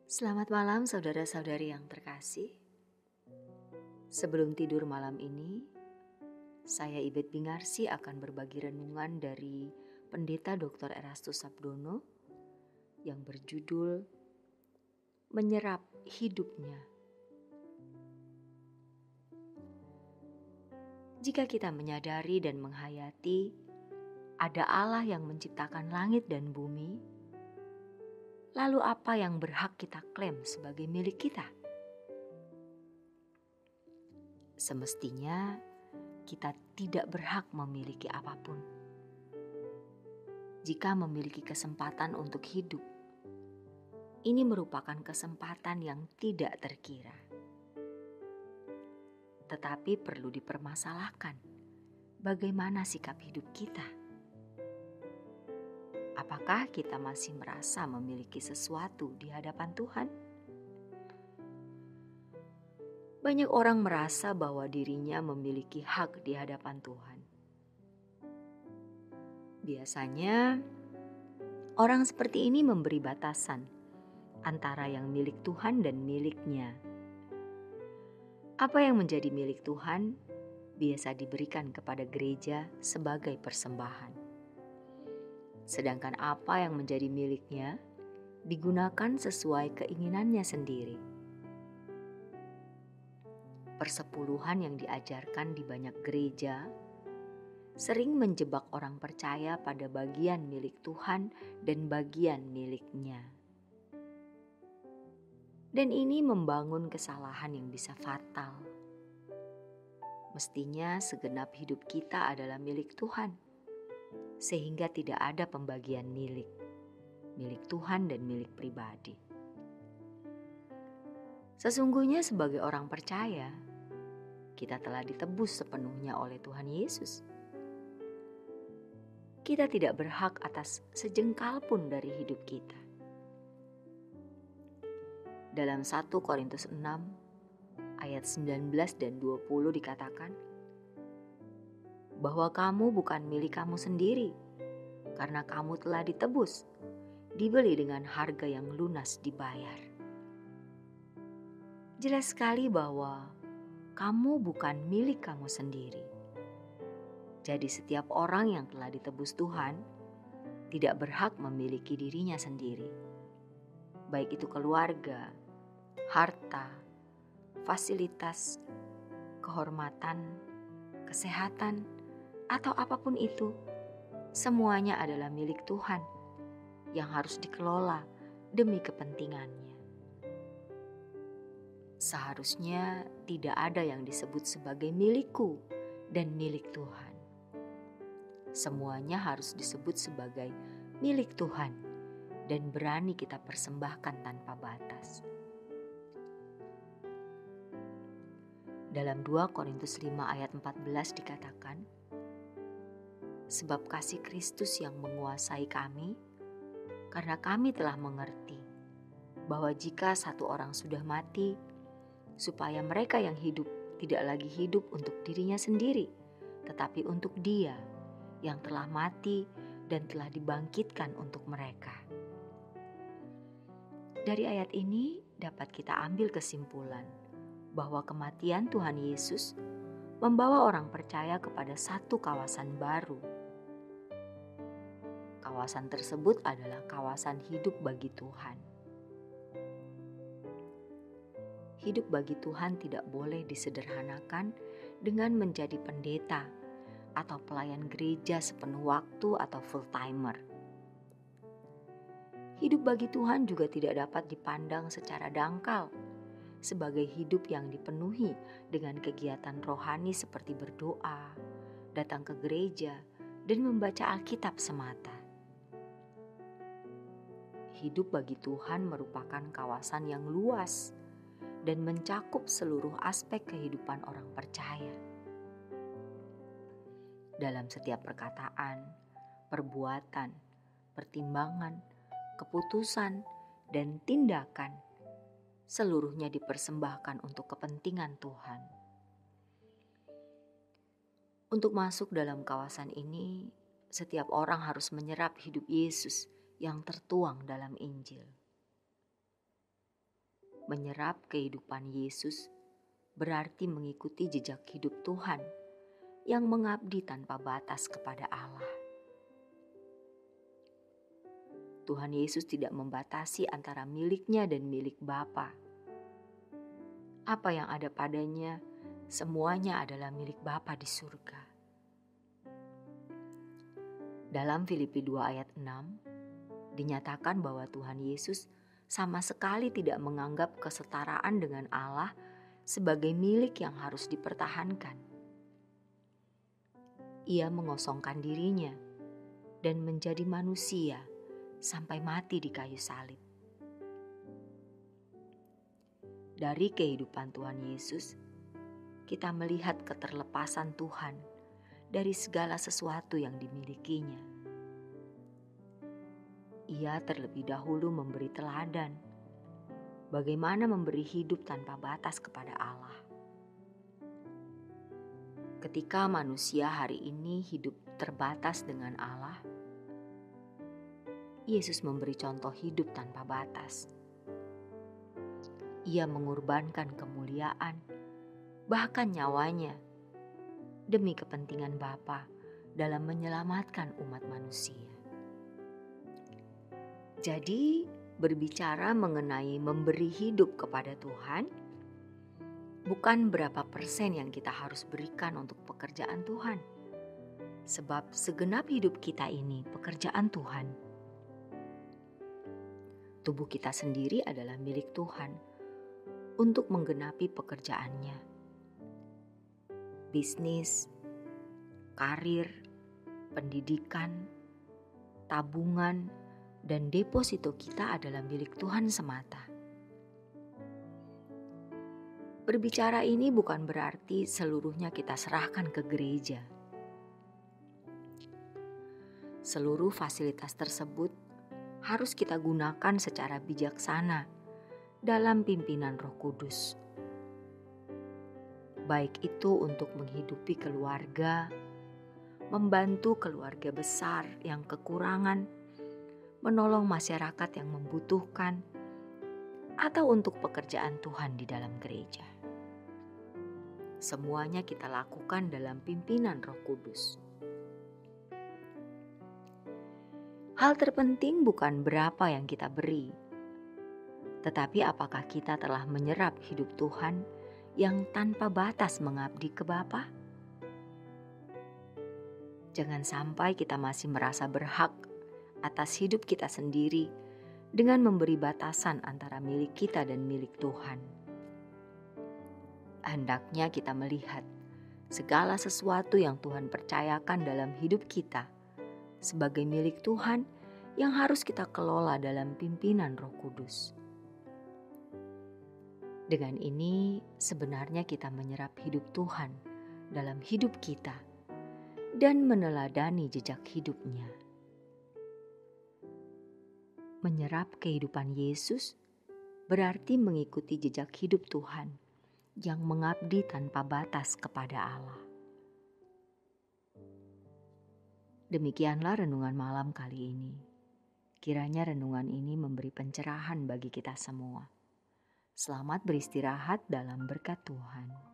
Selamat malam saudara-saudari yang terkasih. Sebelum tidur malam ini, saya Ibet Bingarsi akan berbagi renungan dari Pendeta Dr. Erastus Sabdono yang berjudul Menyerap Hidupnya. Jika kita menyadari dan menghayati ada Allah yang menciptakan langit dan bumi, lalu apa yang berhak kita klaim sebagai milik kita? Semestinya kita tidak berhak memiliki apapun. Jika memiliki kesempatan untuk hidup, ini merupakan kesempatan yang tidak terkira. Tetapi perlu dipermasalahkan, bagaimana sikap hidup kita? Apakah kita masih merasa memiliki sesuatu di hadapan Tuhan? Banyak orang merasa bahwa dirinya memiliki hak di hadapan Tuhan. Biasanya, orang seperti ini memberi batasan antara yang milik Tuhan dan miliknya. Apa yang menjadi milik Tuhan biasa diberikan kepada gereja sebagai persembahan. Sedangkan apa yang menjadi miliknya digunakan sesuai keinginannya sendiri. Persepuluhan yang diajarkan di banyak gereja sering menjebak orang percaya pada bagian milik Tuhan dan bagian miliknya. Dan ini membangun kesalahan yang bisa fatal. Mestinya segenap hidup kita adalah milik Tuhan, sehingga tidak ada pembagian milik Tuhan dan milik pribadi. Sesungguhnya sebagai orang percaya, kita telah ditebus sepenuhnya oleh Tuhan Yesus. Kita tidak berhak atas sejengkal pun dari hidup kita. Dalam 1 Korintus 6 ayat 19 dan 20 dikatakan, bahwa kamu bukan milik kamu sendiri, karena kamu telah ditebus, dibeli dengan harga yang lunas dibayar. Jelas sekali bahwa kamu bukan milik kamu sendiri. Jadi setiap orang yang telah ditebus Tuhan tidak berhak memiliki dirinya sendiri. Baik itu keluarga, harta, fasilitas, kehormatan, kesehatan, atau apapun itu, semuanya adalah milik Tuhan yang harus dikelola demi kepentingannya. Seharusnya tidak ada yang disebut sebagai milikku dan milik Tuhan. Semuanya harus disebut sebagai milik Tuhan dan berani kita persembahkan tanpa batas. Dalam 2 Korintus 5 ayat 14 dikatakan, sebab kasih Kristus yang menguasai kami, karena kami telah mengerti bahwa jika satu orang sudah mati, supaya mereka yang hidup tidak lagi hidup untuk dirinya sendiri, tetapi untuk Dia yang telah mati dan telah dibangkitkan untuk mereka. Dari ayat ini dapat kita ambil kesimpulan bahwa kematian Tuhan Yesus membawa orang percaya kepada satu kawasan baru. Kawasan tersebut adalah kawasan hidup bagi Tuhan. Hidup bagi Tuhan tidak boleh disederhanakan dengan menjadi pendeta atau pelayan gereja sepenuh waktu atau full-timer. Hidup bagi Tuhan juga tidak dapat dipandang secara dangkal sebagai hidup yang dipenuhi dengan kegiatan rohani seperti berdoa, datang ke gereja, dan membaca Alkitab semata. Hidup bagi Tuhan merupakan kawasan yang luas dan mencakup seluruh aspek kehidupan orang percaya. Dalam setiap perkataan, perbuatan, pertimbangan, keputusan, dan tindakan, seluruhnya dipersembahkan untuk kepentingan Tuhan. Untuk masuk dalam kawasan ini, setiap orang harus menyerap hidup Yesus yang tertuang dalam Injil. Menyerap kehidupan Yesus berarti mengikuti jejak hidup Tuhan yang mengabdi tanpa batas kepada Allah. Tuhan Yesus tidak membatasi antara miliknya dan milik Bapa. Apa yang ada padanya, semuanya adalah milik Bapa di surga. Dalam Filipi 2 ayat 6, dinyatakan bahwa Tuhan Yesus sama sekali tidak menganggap kesetaraan dengan Allah sebagai milik yang harus dipertahankan. Ia mengosongkan dirinya dan menjadi manusia sampai mati di kayu salib. Dari kehidupan Tuhan Yesus, kita melihat keterlepasan Tuhan dari segala sesuatu yang dimilikinya. Ia terlebih dahulu memberi teladan bagaimana memberi hidup tanpa batas kepada Allah. Ketika manusia hari ini hidup terbatas dengan Allah, Yesus memberi contoh hidup tanpa batas. Ia mengorbankan kemuliaan, bahkan nyawanya, demi kepentingan Bapa dalam menyelamatkan umat manusia. Jadi, berbicara mengenai memberi hidup kepada Tuhan, bukan berapa persen yang kita harus berikan untuk pekerjaan Tuhan. Sebab segenap hidup kita ini pekerjaan Tuhan. Tubuh kita sendiri adalah milik Tuhan untuk menggenapi pekerjaannya. Bisnis, karir, pendidikan, tabungan, dan deposito kita adalah milik Tuhan semata. Berbicara ini bukan berarti seluruhnya kita serahkan ke gereja. Seluruh fasilitas tersebut harus kita gunakan secara bijaksana dalam pimpinan Roh Kudus. Baik itu untuk menghidupi keluarga, membantu keluarga besar yang kekurangan, menolong masyarakat yang membutuhkan, atau untuk pekerjaan Tuhan di dalam gereja. Semuanya kita lakukan dalam pimpinan Roh Kudus. Hal terpenting bukan berapa yang kita beri, tetapi apakah kita telah menyerap hidup Tuhan yang tanpa batas mengabdi ke Bapa? Jangan sampai kita masih merasa berhak atas hidup kita sendiri dengan memberi batasan antara milik kita dan milik Tuhan. Hendaknya kita melihat segala sesuatu yang Tuhan percayakan dalam hidup kita sebagai milik Tuhan yang harus kita kelola dalam pimpinan Roh Kudus. Dengan ini sebenarnya kita menyerap hidup Tuhan dalam hidup kita dan meneladani jejak hidupnya. Menyerap kehidupan Yesus berarti mengikuti jejak hidup Tuhan yang mengabdi tanpa batas kepada Allah. Demikianlah renungan malam kali ini. Kiranya renungan ini memberi pencerahan bagi kita semua. Selamat beristirahat dalam berkat Tuhan.